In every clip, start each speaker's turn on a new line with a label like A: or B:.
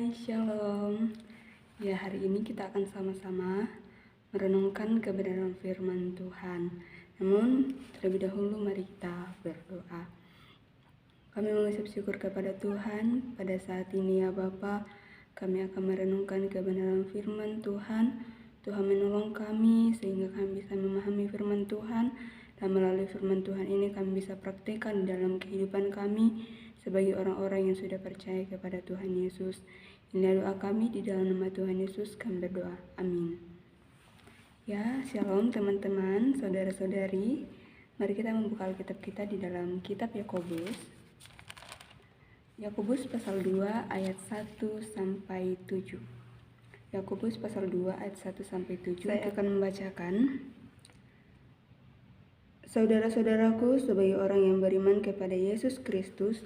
A: Shalom. Ya, hari ini kita akan sama-sama merenungkan kebenaran firman Tuhan. Namun, terlebih dahulu mari kita berdoa. Kami mengucap syukur kepada Tuhan pada saat ini ya Bapa. Kami akan merenungkan kebenaran firman Tuhan. Tuhan menolong kami sehingga kami bisa memahami firman Tuhan. Dan melalui firman Tuhan ini kami bisa praktekkan dalam kehidupan kami sebagai orang-orang yang sudah percaya kepada Tuhan Yesus. Inilah doa kami di dalam nama Tuhan Yesus kami berdoa. Amin. Ya, shalom teman-teman, saudara-saudari. Mari kita membuka Alkitab kita di dalam kitab Yakobus. Yakobus pasal 2 ayat 1 sampai 7. Yakobus pasal 2 ayat 1 sampai 7. Saya akan membacakan. Saudara-saudaraku, sebagai orang yang beriman kepada Yesus Kristus,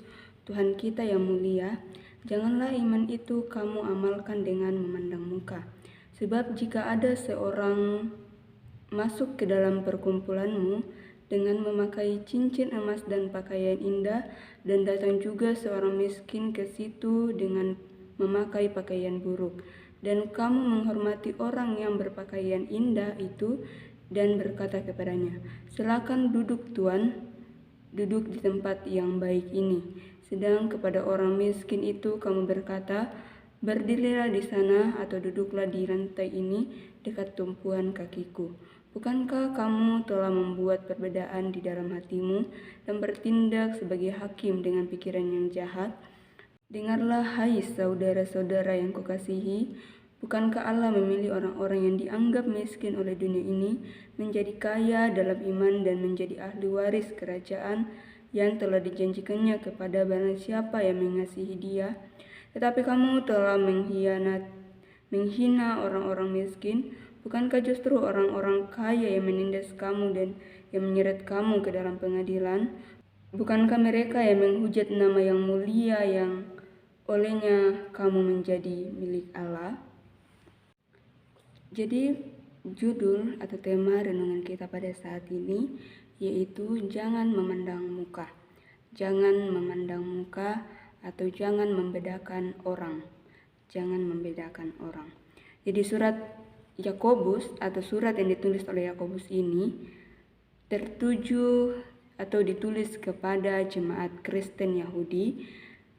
A: Tuhan kita yang mulia, janganlah iman itu kamu amalkan dengan memandang muka. Sebab jika ada seorang masuk ke dalam perkumpulanmu dengan memakai cincin emas dan pakaian indah, dan datang juga seorang miskin ke situ dengan memakai pakaian buruk, dan kamu menghormati orang yang berpakaian indah itu dan berkata kepadanya, "Silakan duduk Tuan, duduk di tempat yang baik ini." Sedang kepada orang miskin itu kamu berkata, "Berdirilah di sana atau duduklah di rantai ini dekat tumpuan kakiku." Bukankah kamu telah membuat perbedaan di dalam hatimu dan bertindak sebagai hakim dengan pikiran yang jahat? Dengarlah hai saudara-saudara yang kukasihi, bukankah Allah memilih orang-orang yang dianggap miskin oleh dunia ini menjadi kaya dalam iman dan menjadi ahli waris kerajaan yang telah dijanjikannya kepada barang siapa yang mengasihi Dia? Tetapi kamu telah menghina orang-orang miskin. Bukankah justru orang-orang kaya yang menindas kamu dan yang menyeret kamu ke dalam pengadilan? Bukankah mereka yang menghujat nama yang mulia yang olehnya kamu menjadi milik Allah? Jadi judul atau tema renungan kita pada saat ini yaitu jangan memandang muka. Jangan memandang muka atau jangan membedakan orang. Jangan membedakan orang. Jadi surat Yakobus atau surat yang ditulis oleh Yakobus ini tertuju atau ditulis kepada jemaat Kristen Yahudi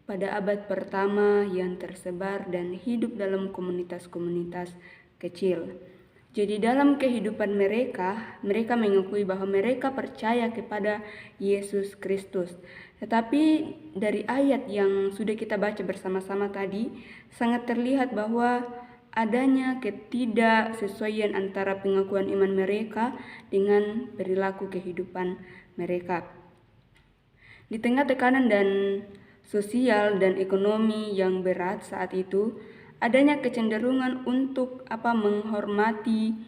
A: pada abad pertama yang tersebar dan hidup dalam komunitas-komunitas kecil. Jadi dalam kehidupan mereka mengakui bahwa mereka percaya kepada Yesus Kristus. Tetapi dari ayat yang sudah kita baca bersama-sama tadi, sangat terlihat bahwa adanya ketidaksesuaian antara pengakuan iman mereka dengan perilaku kehidupan mereka. Di tengah tekanan dan sosial dan ekonomi yang berat saat itu, adanya kecenderungan untuk menghormati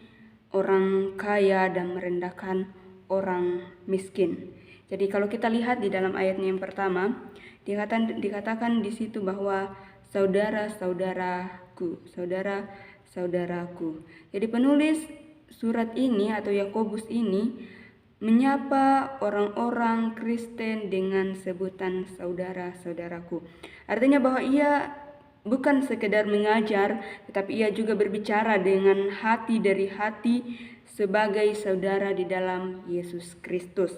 A: orang kaya dan merendahkan orang miskin. Jadi kalau kita lihat di dalam ayatnya yang pertama, dikatakan di situ bahwa saudara-saudaraku. Jadi penulis surat ini atau Yakobus ini menyapa orang-orang Kristen dengan sebutan saudara-saudaraku. Artinya bahwa ia bukan sekedar mengajar, tetapi ia juga berbicara dengan hati dari hati sebagai saudara di dalam Yesus Kristus.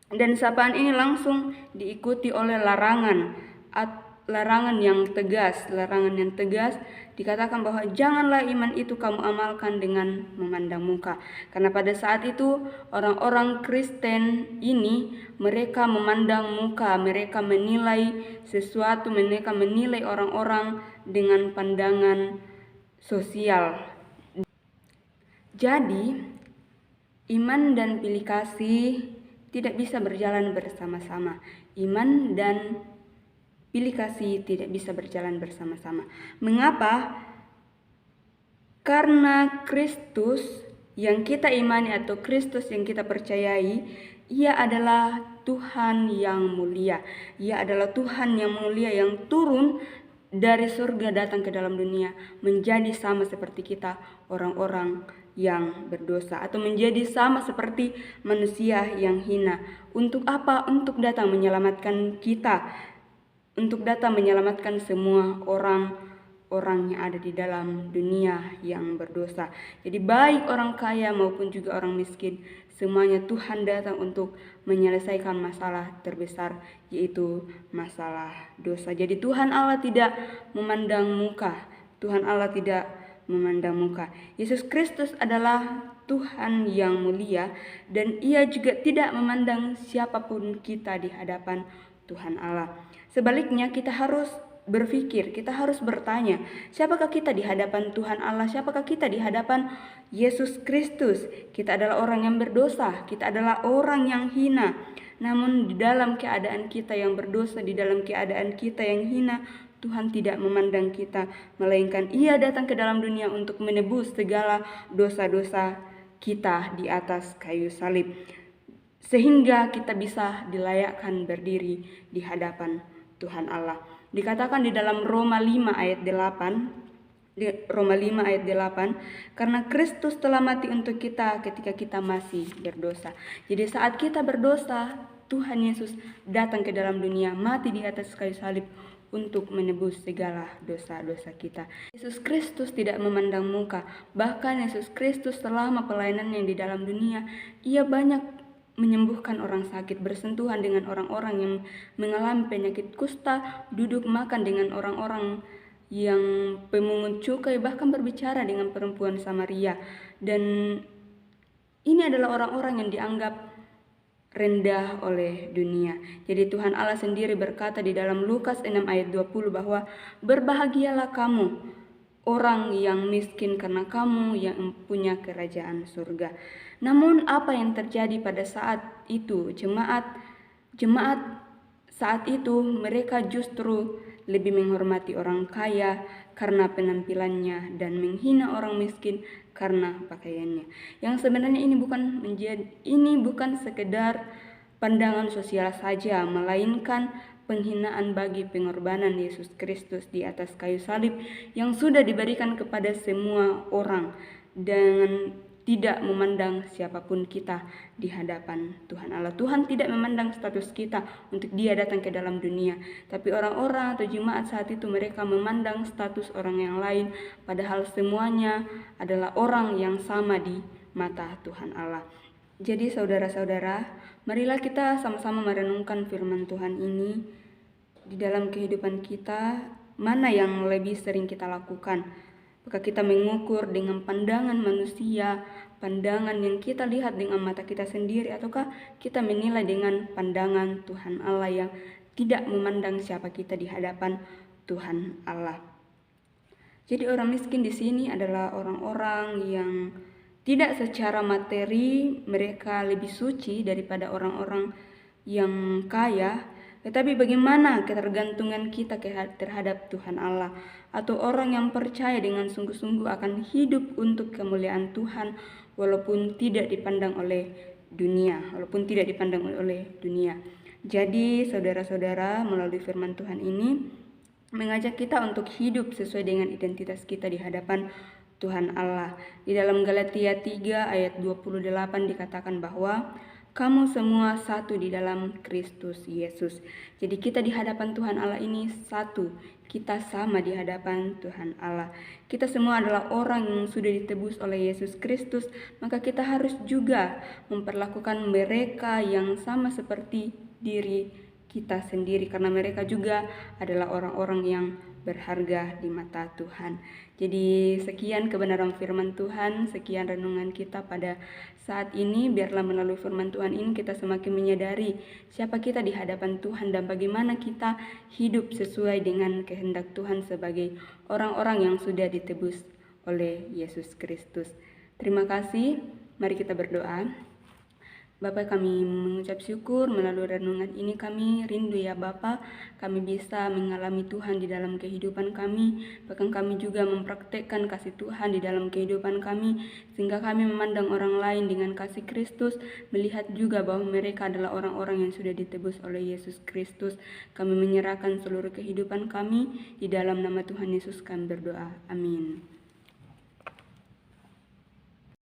A: Dan sapaan ini langsung diikuti oleh larangan yang tegas. Dikatakan bahwa janganlah iman itu kamu amalkan dengan memandang muka. Karena pada saat itu orang-orang Kristen ini mereka memandang muka, mereka menilai sesuatu, mereka menilai orang-orang dengan pandangan sosial. Jadi iman dan pilih kasih tidak bisa berjalan bersama-sama. Iman dan pilih kasih tidak bisa berjalan bersama-sama. Mengapa? Karena Kristus yang kita imani atau Kristus yang kita percayai, Ia adalah Tuhan yang mulia. Ia adalah Tuhan yang mulia yang turun dari surga datang ke dalam dunia menjadi sama seperti kita, orang-orang yang berdosa, atau menjadi sama seperti manusia yang hina. Untuk apa? Untuk datang menyelamatkan kita, untuk datang menyelamatkan semua orang orang yang ada di dalam dunia yang berdosa. Jadi baik orang kaya maupun juga orang miskin, semuanya Tuhan datang untuk menyelesaikan masalah terbesar, yaitu masalah dosa. Jadi Tuhan Allah tidak memandang muka. Tuhan Allah tidak memandang muka. Yesus Kristus adalah Tuhan yang mulia, dan Ia juga tidak memandang siapapun kita di hadapan Tuhan Allah. Sebaliknya, kita harus berpikir, kita harus bertanya, siapakah kita di hadapan Tuhan Allah? Siapakah kita di hadapan Yesus Kristus? Kita adalah orang yang berdosa, kita adalah orang yang hina. Namun di dalam keadaan kita yang berdosa, di dalam keadaan kita yang hina, Tuhan tidak memandang kita, melainkan Ia datang ke dalam dunia untuk menebus segala dosa-dosa kita di atas kayu salib, sehingga kita bisa dilayakkan berdiri di hadapan Tuhan Allah. Dikatakan di dalam Roma 5 ayat 8, karena Kristus telah mati untuk kita ketika kita masih berdosa. Jadi saat kita berdosa, Tuhan Yesus datang ke dalam dunia, mati di atas kayu salib untuk menebus segala dosa-dosa kita. Yesus Kristus tidak memandang muka. Bahkan Yesus Kristus selama pelayanannya di dalam dunia, Ia banyak menyembuhkan orang sakit, bersentuhan dengan orang-orang yang mengalami penyakit kusta, duduk makan dengan orang-orang yang pemungut cukai, bahkan berbicara dengan perempuan Samaria. Dan ini adalah orang-orang yang dianggap rendah oleh dunia. Jadi Tuhan Allah sendiri berkata di dalam Lukas 6 ayat 20 bahwa berbahagialah kamu orang yang miskin, karena kamu yang punya kerajaan surga. Namun apa yang terjadi pada saat itu? Jemaat saat itu mereka justru lebih menghormati orang kaya karena penampilannya dan menghina orang miskin karena pakaiannya. Yang sebenarnya ini bukan sekedar pandangan sosial saja, melainkan penghinaan bagi pengorbanan Yesus Kristus di atas kayu salib yang sudah diberikan kepada semua orang, dan tidak memandang siapapun kita di hadapan Tuhan Allah. Tuhan tidak memandang status kita untuk Dia datang ke dalam dunia, tapi orang-orang atau jemaat saat itu mereka memandang status orang yang lain, padahal semuanya adalah orang yang sama di mata Tuhan Allah. Jadi saudara-saudara, marilah kita sama-sama merenungkan firman Tuhan ini di dalam kehidupan kita. Mana yang lebih sering kita lakukan? Apakah kita mengukur dengan pandangan manusia, pandangan yang kita lihat dengan mata kita sendiri, ataukah kita menilai dengan pandangan Tuhan Allah yang tidak memandang siapa kita di hadapan Tuhan Allah? Jadi orang miskin di sini adalah orang-orang yang tidak secara materi mereka lebih suci daripada orang-orang yang kaya, tetapi bagaimana ketergantungan kita terhadap Tuhan Allah, atau orang yang percaya dengan sungguh-sungguh akan hidup untuk kemuliaan Tuhan walaupun tidak dipandang oleh dunia, Jadi saudara-saudara, melalui firman Tuhan ini mengajak kita untuk hidup sesuai dengan identitas kita di hadapan Tuhan Allah. Di dalam Galatia 3 ayat 28 dikatakan bahwa kamu semua satu di dalam Kristus Yesus. Jadi kita di hadapan Tuhan Allah ini satu. Kita sama di hadapan Tuhan Allah. Kita semua adalah orang yang sudah ditebus oleh Yesus Kristus. Maka kita harus juga memperlakukan mereka yang sama seperti diri kita sendiri, karena mereka juga adalah orang-orang yang berharga di mata Tuhan. Jadi sekian kebenaran firman Tuhan, sekian renungan kita pada saat ini. Biarlah melalui firman Tuhan ini kita semakin menyadari siapa kita di hadapan Tuhan dan bagaimana kita hidup sesuai dengan kehendak Tuhan sebagai orang-orang yang sudah ditebus oleh Yesus Kristus. Terima kasih. Mari kita berdoa. Bapa, kami mengucap syukur melalui renungan ini. Kami rindu ya Bapa, kami bisa mengalami Tuhan di dalam kehidupan kami. Bahkan kami juga mempraktekkan kasih Tuhan di dalam kehidupan kami, sehingga kami memandang orang lain dengan kasih Kristus, melihat juga bahwa mereka adalah orang-orang yang sudah ditebus oleh Yesus Kristus. Kami menyerahkan seluruh kehidupan kami di dalam nama Tuhan Yesus kami berdoa. Amin.